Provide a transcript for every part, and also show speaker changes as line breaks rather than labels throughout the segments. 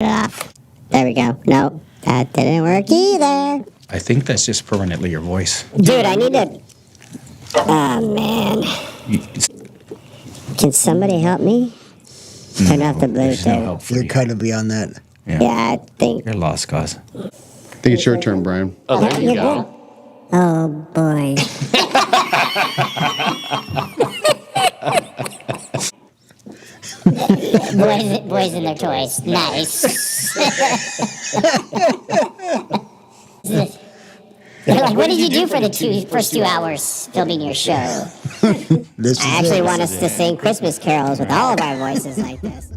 it off. There we go. Nope, that didn't work either.
I think that's just permanently your voice.
Dude, I need to... Oh, man. Can somebody help me? Turn off the
There's no
Bluetooth.
help for
You're
you.
kind of beyond that.
Yeah, I think...
You're lost, cause.
I think it's your turn, Brian.
Oh, there you
You're
go.
good. Oh, boy. boys and their toys. Nice. They're like, what did you do for the first 2 hours filming your show?
This is
I actually
it.
want us to sing Christmas carols with all of our voices like this.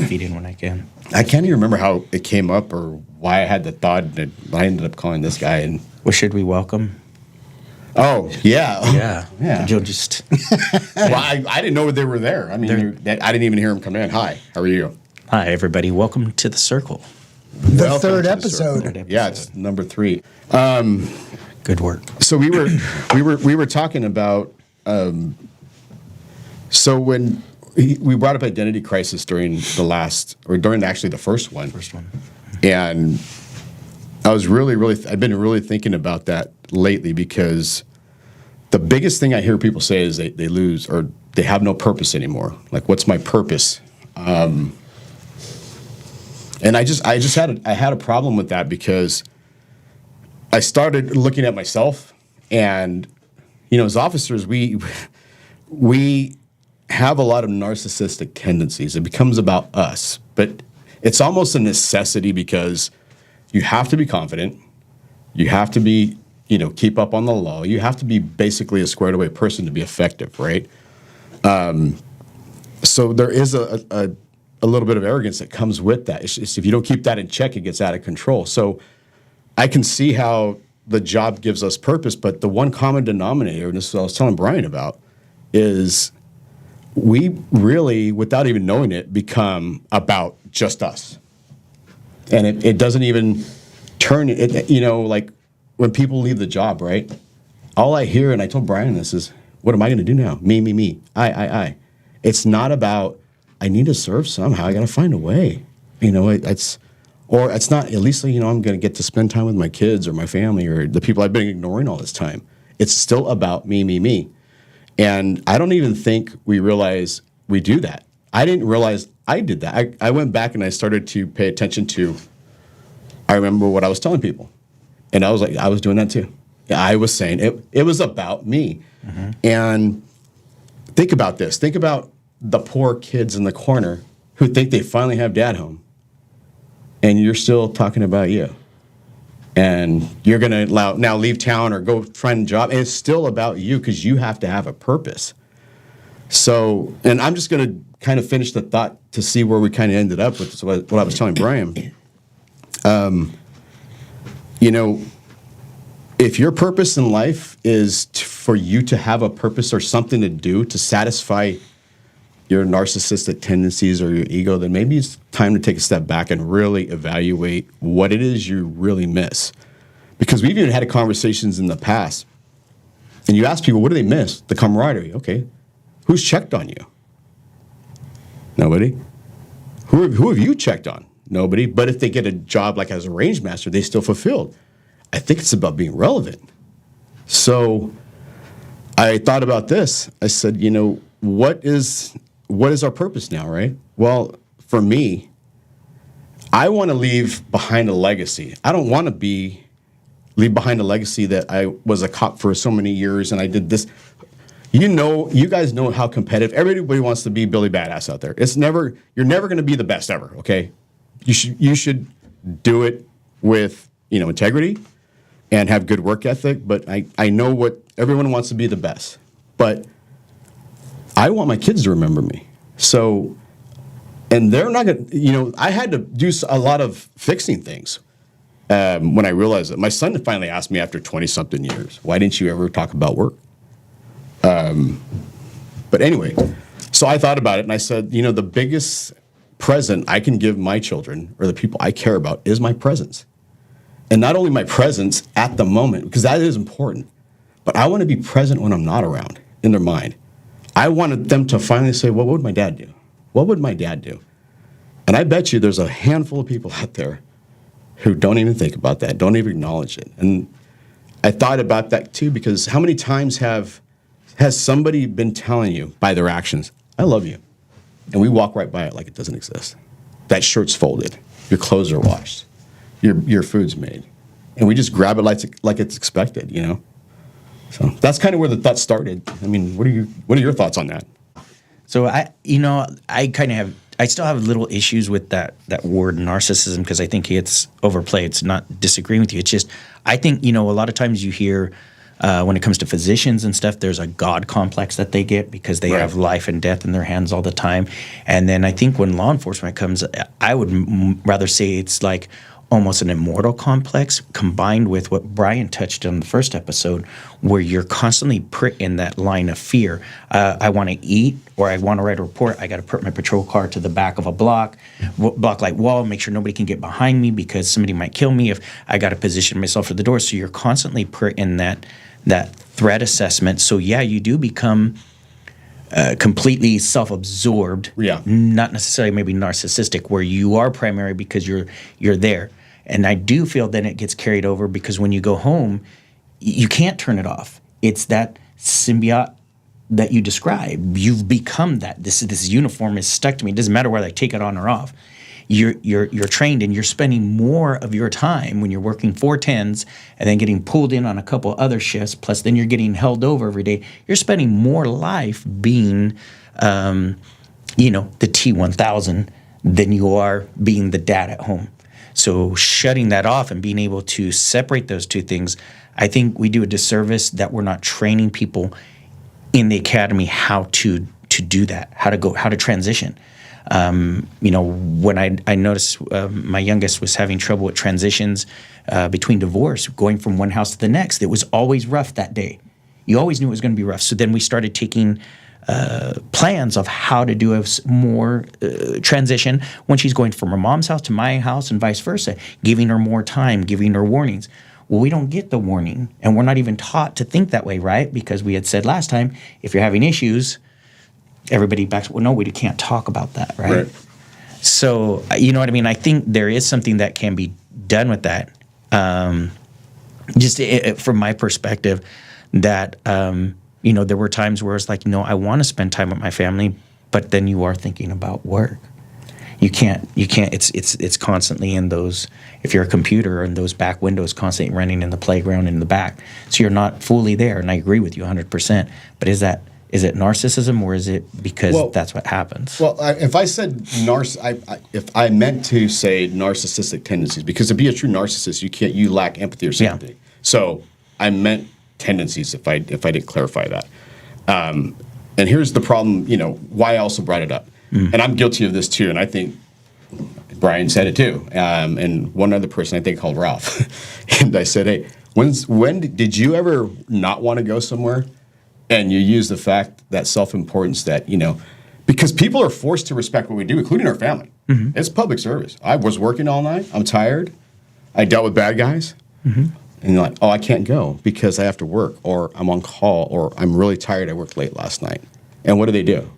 Feed in when I can.
I can't even remember how it came up or why I had the thought that I ended up calling this guy. And
Well, should we welcome?
oh yeah,
Yeah. You'll just.
Well, I didn't know they were there. I mean, I didn't even hear him come in. Hi, how are you?
Hi, everybody. Welcome to the circle.
The
Welcome
third
to the
episode.
circle. Yeah, it's number 3.
Good work.
So we were talking about. So when we brought up identity crisis during the last, or during actually the first one.
First one.
And I was I've been really thinking about that lately because the biggest thing I hear people say is they lose or they have no purpose anymore. Like, what's my purpose? And I had a problem with that because I started looking at myself and, as officers, we have a lot of narcissistic tendencies. It becomes about us, but it's almost a necessity because you have to be confident. You have to be, keep up on the law. You have to be basically a squared away person to be effective, right? So there is a little bit of arrogance that comes with that. It's just, if you don't keep that in check, it gets out of control. So I can see how the job gives us purpose, but the one common denominator, and this is what I was telling Brian about, is we really, without even knowing it, become about just us. And it doesn't even turn it, like when people leave the job, right? All I hear, and I told Brian this, is, what am I going to do now? Me. I. It's not about, I need to serve somehow. I got to find a way. It's not, at least, I'm going to get to spend time with my kids or my family or the people I've been ignoring all this time. It's still about me. And I don't even think we realize we do that. I didn't realize I did that. I went back and I started to pay attention to, I remember what I was telling people. And I was like, I was doing that too. I was saying it was about me. And think about this. Think about the poor kids in the corner who think they finally have dad home. And you're still talking about you. And you're going to now leave town or go find a job. And it's still about you because you have to have a purpose. So, and I'm just going to kind of finish the thought to see where we kind of ended up with what I was telling Brian. You know, if your purpose in life is for you to have a purpose or something to do to satisfy your narcissistic tendencies or your ego, then maybe it's time to take a step back and really evaluate what it is you really miss. Because we've even had conversations in the past, and you ask people, what do they miss? The camaraderie. Okay. Who's checked on you? Nobody. Who have you checked on? Nobody. But if they get a job like as a range master, they still fulfilled. I think it's about being relevant. So I thought about this. I said, you know, what is our purpose now, right? Well, for me, I want to leave behind a legacy. I don't want to leave behind a legacy that I was a cop for so many years and I did this. You guys know how competitive everybody wants to be Billy Badass out there. You're never going to be the best ever, okay? You should do it with, integrity and have good work ethic, but I know what everyone wants to be the best. But I want my kids to remember me. So, and they're not going to, I had to do a lot of fixing things when I realized that. My son finally asked me after 20-something years, why didn't you ever talk about work? But anyway, so I thought about it and I said, the biggest present I can give my children or the people I care about is my presence. And not only my presence at the moment, because that is important, but I want to be present when I'm not around in their mind. I wanted them to finally say, well, what would my dad do? What would my dad do? And I bet you there's a handful of people out there who don't even think about that, don't even acknowledge it. And I thought about that too, because how many times has somebody been telling you by their actions, I love you, and we walk right by it like it doesn't exist? That shirt's folded, your clothes are washed, your food's made, and we just grab it like it's expected, So that's kind of where the thought started. I mean, what are your thoughts on that?
So I still have little issues with that word narcissism because I think it's overplayed. It's not disagreeing with you. It's just, I think, a lot of times you hear when it comes to physicians and stuff, there's a God complex that they get because they have life and death in their hands all the time. And then I think when law enforcement comes, I would rather say it's like almost an immortal complex combined with what Brian touched on the first episode, where you're constantly put in that line of fear. I want to eat or I want to write a report. I got to put my patrol car to the back of a block like wall, make sure nobody can get behind me because somebody might kill me if I got to position myself at the door. So you're constantly put in that threat assessment. So yeah, you do become completely self-absorbed, not necessarily maybe narcissistic, where you are primary because you're there. And I do feel then it gets carried over because when you go home, you can't turn it off. It's that symbiote that you describe. You've become that. This uniform is stuck to me. It doesn't matter whether I take it on or off. You're trained and you're spending more of your time when you're working 410s and then getting pulled in on a couple other shifts, plus then you're getting held over every day. You're spending more life being, the T-1000 than you are being the dad at home. So shutting that off and being able to separate those two things, I think we do a disservice that we're not training people in the academy how to do that, how to transition. When I noticed my youngest was having trouble with transitions between divorce, going from one house to the next, it was always rough that day. You always knew it was going to be rough. So then we started taking plans of how to do a more transition when she's going from her mom's house to my house and vice versa, giving her more time, giving her warnings. Well, we don't get the warning, and we're not even taught to think that way, right? Because we had said last time, if you're having issues, everybody backs, well, no, we can't talk about that, right? So, you know what I mean? I think there is something that can be done with that. From my perspective, that, there were times where it's like, I want to spend time with my family, but then you are thinking about work. You can't. It's constantly in those. If you're a computer, and those back windows constantly running in the playground in the back, so you're not fully there. And I agree with you 100%. But is it narcissism, or is it because that's what happens?
Well, if I said if I meant to say narcissistic tendencies, because to be a true narcissist, you lack empathy or sympathy.
Yeah.
So I meant tendencies. If I didn't clarify that, and here's the problem. Why I also brought it up, and I'm guilty of this too. And I think Brian said it too, and one other person I think called Ralph, and I said, hey, when did you ever not want to go somewhere? And you use the fact that self-importance that, because people are forced to respect what we do, including our family. Mm-hmm. It's public service. I was working all night. I'm tired. I dealt with bad guys. Mm-hmm. And you're like, oh, I can't go because I have to work, or I'm on call, or I'm really tired. I worked late last night. And what do?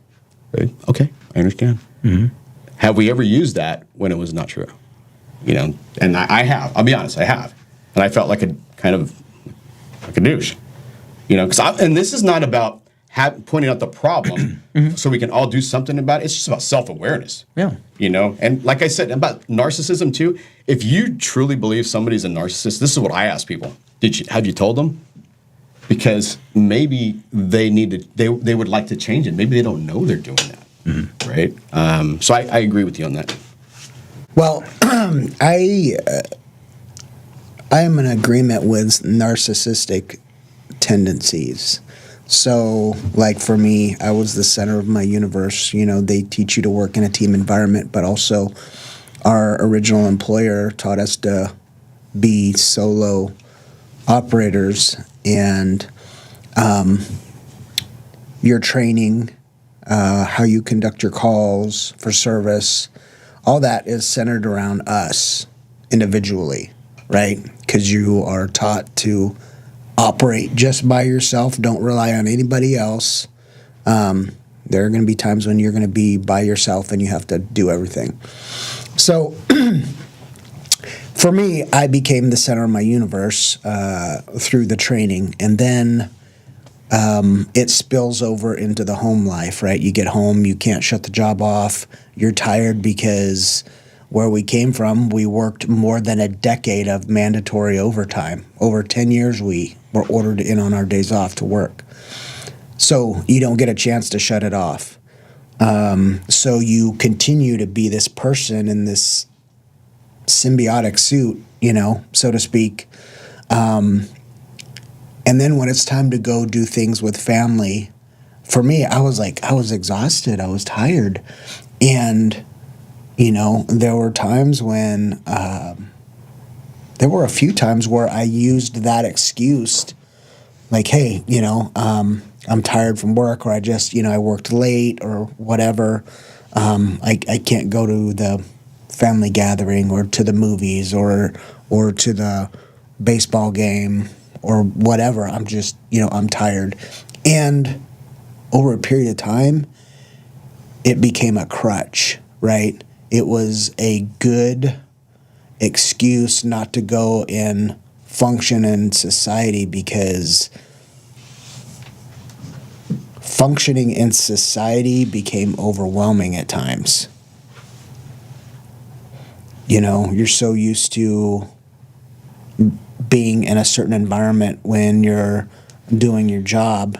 Okay, I understand. Mm-hmm. Have we ever used that when it was not true? And I have. I'll be honest, I have. And I felt like a kind of like a douche. And this is not about pointing out the problem so we can all do something about it. It's just about self-awareness.
Yeah.
And like I said, about narcissism too, if you truly believe somebody's a narcissist, this is what I ask people. Have you told them? Because maybe they would like to change it. Maybe they don't know they're doing that, right? So I agree with you on that.
Well, I am in agreement with narcissistic tendencies. So, like for me, I was the center of my universe. They teach you to work in a team environment, but also our original employer taught us to be solo operators, and your training, how you conduct your calls for service, all that is centered around us individually, right? Because you are taught to operate just by yourself. Don't rely on anybody else. There are going to be times when you're going to be by yourself and you have to do everything. So for me, I became the center of my universe through the training. And then it spills over into the home life, right? You get home, you can't shut the job off. You're tired because where we came from, we worked more than a decade of mandatory overtime. Over 10 years, we were ordered in on our days off to work. So you don't get a chance to shut it off. So you continue to be this person in this symbiotic suit, so to speak. And then when it's time to go do things with family, for me, I was exhausted. I was tired. And there were times when, there were a few times where I used that excuse, like, hey, I'm tired from work, or I just, I worked late or whatever. I can't go to the family gathering or to the movies or to the baseball game or whatever. I'm just, I'm tired. And over a period of time, it became a crutch, right? It was a good excuse not to go and function in society, because functioning in society became overwhelming at times. You're so used to being in a certain environment when you're doing your job,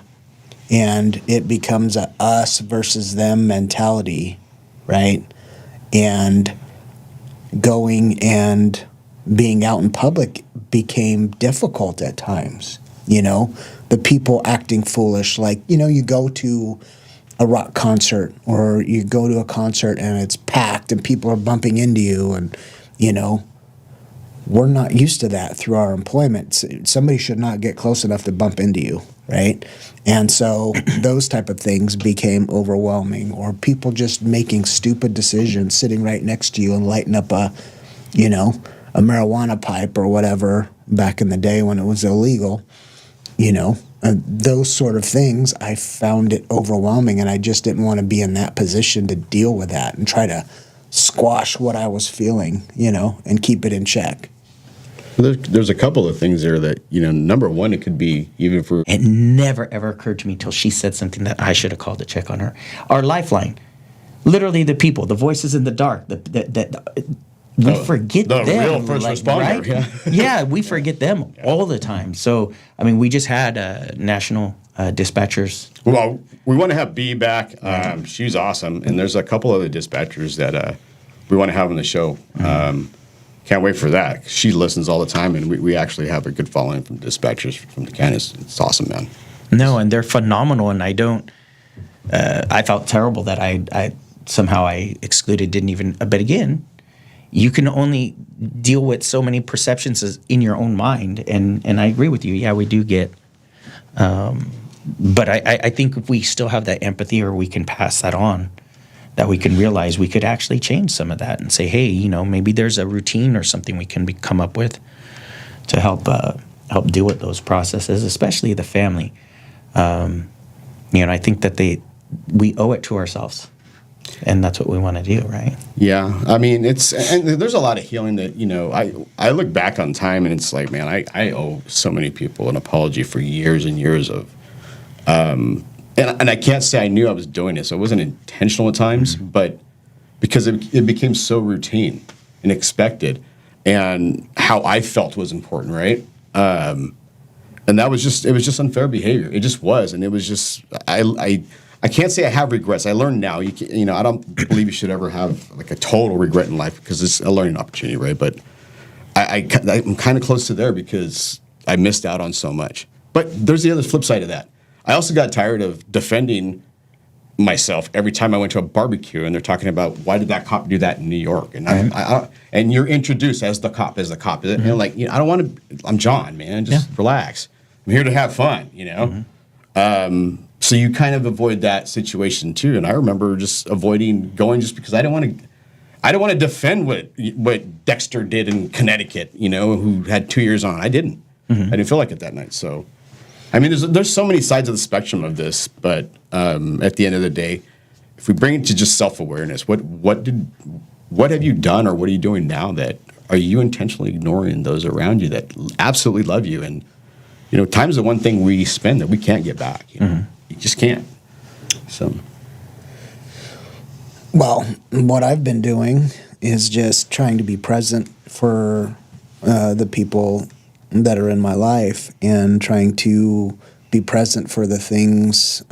and it becomes a us versus them mentality, right? And going and being out in public became difficult at times. The people acting foolish, like, you go to a rock concert, or you go to a concert and it's packed and people are bumping into you, and, we're not used to that through our employment. Somebody should not get close enough to bump into you, right? And so those type of things became overwhelming, or people just making stupid decisions, sitting right next to you and lighting up a marijuana pipe or whatever back in the day when it was illegal, those sort of things. I found it overwhelming, and I just didn't want to be in that position to deal with that and try to squash what I was feeling, and keep it in check.
There's a couple of things there that, number one, it could be even for...
It never, ever occurred to me till she said something that I should have called to check on her. Our Lifeline. literally the people, the voices in the dark, we forget
the
them.
real first responder, yeah.
Yeah, we forget them all the time. So, I mean, we just had national dispatchers.
Well, we want to have Bee back. She's awesome, and there's a couple other dispatchers that we want to have on the show. Can't wait for that. She listens all the time, and we actually have a good following from dispatchers from the Canadians. It's awesome, man.
No, and they're phenomenal, and I don't. I felt terrible that I somehow I excluded, didn't even. But again, you can only deal with so many perceptions in your own mind, and I agree with you. Yeah, we do get. But I think if we still have that empathy, or we can pass that on, that we can realize we could actually change some of that and say, hey, you know, maybe there's a routine or something we can come up with to help deal with those processes, especially the family. You know, I think that we owe it to ourselves, and that's what we want to do, right?
Yeah, I mean, and there's a lot of healing that, you know, I look back on time and it's like, man, I owe so many people an apology for years and years of, and I can't say I knew I was doing it, so it wasn't intentional at times, but because it became so routine and expected, and how I felt was important, right? And it was just unfair behavior. It just was, and it was just I can't say I have regrets. I learned now. You know, I don't believe you should ever have like a total regret in life because it's a learning opportunity, right? But I'm kind of close to there because I missed out on so much. But there's the other flip side of that. I also got tired of defending myself every time I went to a barbecue and they're talking about why did that cop do that in New York, and and you're introduced as the cop, and like, you know, I don't want to. I'm John, man. Just relax. I'm here to have fun, you know. So you kind of avoid that situation too. And I remember just avoiding going just because I don't want to defend what Dexter did in Connecticut, you know, who had 2 years on. I didn't. I didn't feel like it that night. So, I mean, there's so many sides of the spectrum of this, but at the end of the day, if we bring it to just self-awareness, what have you done, or what are you doing now that are you intentionally ignoring those around you that absolutely love you? And, you know, time's the one thing we spend that we can't get back. You know? You just can't. So,
Well, what I've been doing is just trying to be present for the people that are in my life, and trying to be present for the things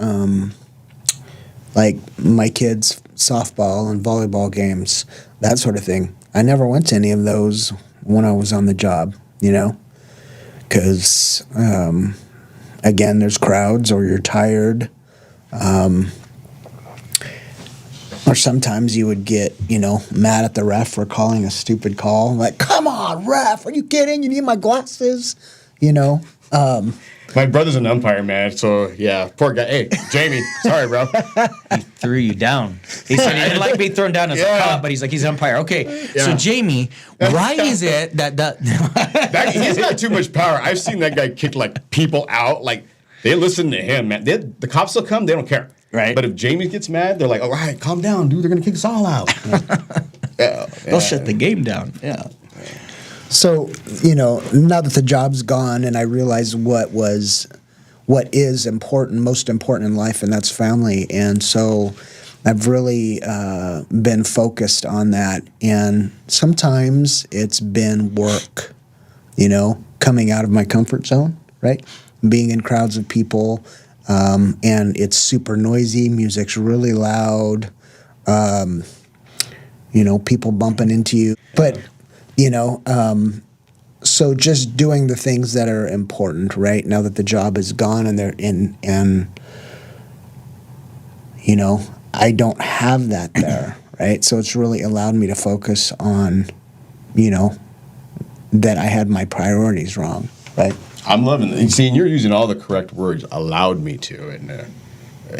like my kids' softball and volleyball games, that sort of thing. I never went to any of those when I was on the job, you know, because again, there's crowds, or you're tired. Or sometimes you would get, you know, mad at the ref for calling a stupid call. Like, come on, ref, are you kidding? You need my glasses, you know?
my brother's an umpire, man. So, yeah, poor guy. Hey, Jamie, sorry, bro.
He threw you down. He said he didn't like being thrown down as a cop, but he's like, he's an umpire. Okay, so Jamie, why is it that
He's got too much power. I've seen that guy kick, like, people out. Like, they listen to him, man. The cops will come, they don't care.
Right.
But if Jamie gets mad, they're like, all right, calm down, dude. They're going to kick us all out.
they'll shut the game down? Yeah.
So, you know, now that the job's gone and I realize what is important, most important in life, and that's family. And so I've really been focused on that. And sometimes it's been work, you know, coming out of my comfort zone, right? Being in crowds of people, and it's super noisy, music's really loud, you know, people bumping into you. But, you know, so just doing the things that are important, right? Now that the job is gone and they're in, and, you know, I don't have that there, right? So it's really allowed me to focus on, you know, that I had my priorities wrong, right?
I'm loving it. See, and you're using all the correct words. Allowed me to,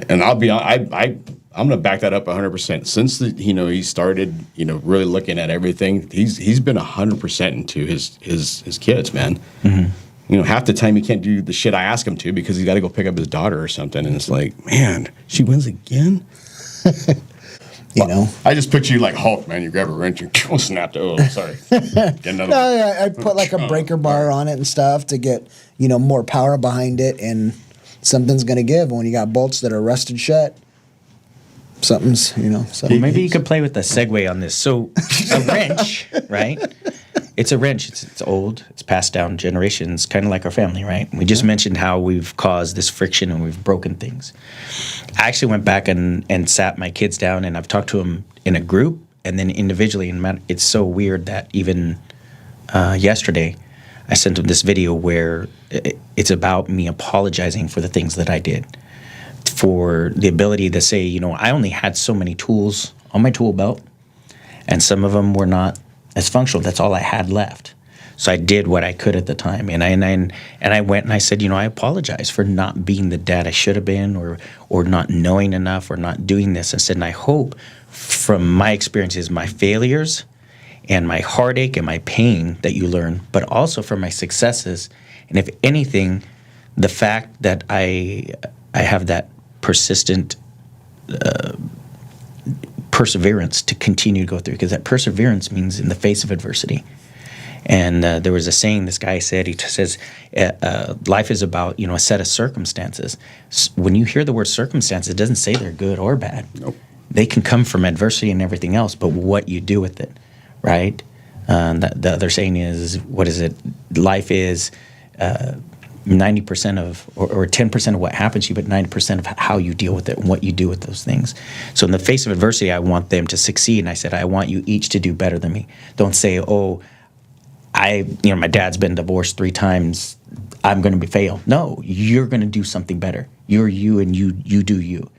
and I'll be honest, I'm going to back that up 100%. Since he started, really looking at everything, he's been 100% into his kids, man. Mm-hmm. Half the time he can't do the shit I ask him to because he's got to go pick up his daughter or something, and it's like, man, she wins again. I just picture you like Hulk, man. You grab a wrench and snap the. Oh, sorry. Get another.
I put like a breaker bar on it and stuff to get more power behind it, and something's gonna give when you got bolts that are rusted shut. something's, something.
Maybe you could play with the segue on this. So a wrench, right? It's a wrench. It's old. It's passed down generations, kind of like our family, right? We just mentioned how we've caused this friction and we've broken things. I actually went back and sat my kids down, and I've talked to them in a group and then individually. And it's so weird that even yesterday I sent them this video where it's about me apologizing for the things that I did, for the ability to say, I only had so many tools on my tool belt, and some of them were not as functional. That's all I had left. So I did what I could at the time, and I went and I said, I apologize for not being the dad I should have been, or not knowing enough, or not doing this. I said, and I hope from my experiences, my failures, and my heartache and my pain that you learn, but also from my successes, and if anything, the fact that I have that persistent perseverance to continue to go through, because that perseverance means in the face of adversity. And there was a saying this guy said, he says, life is about, a set of circumstances. When you hear the word circumstances, it doesn't say they're good or bad.
Nope.
They can come from adversity and everything else, but what you do with it, right? The other saying is, what is it? Life is 90% of, or 10% of what happens to you, but 90% of how you deal with it and what you do with those things. So in the face of adversity, I want them to succeed. And I said, I want you each to do better than me. Don't say, oh, my dad's been divorced 3 times, I'm going to fail. No, you're going to do something better. You're you, and you do you.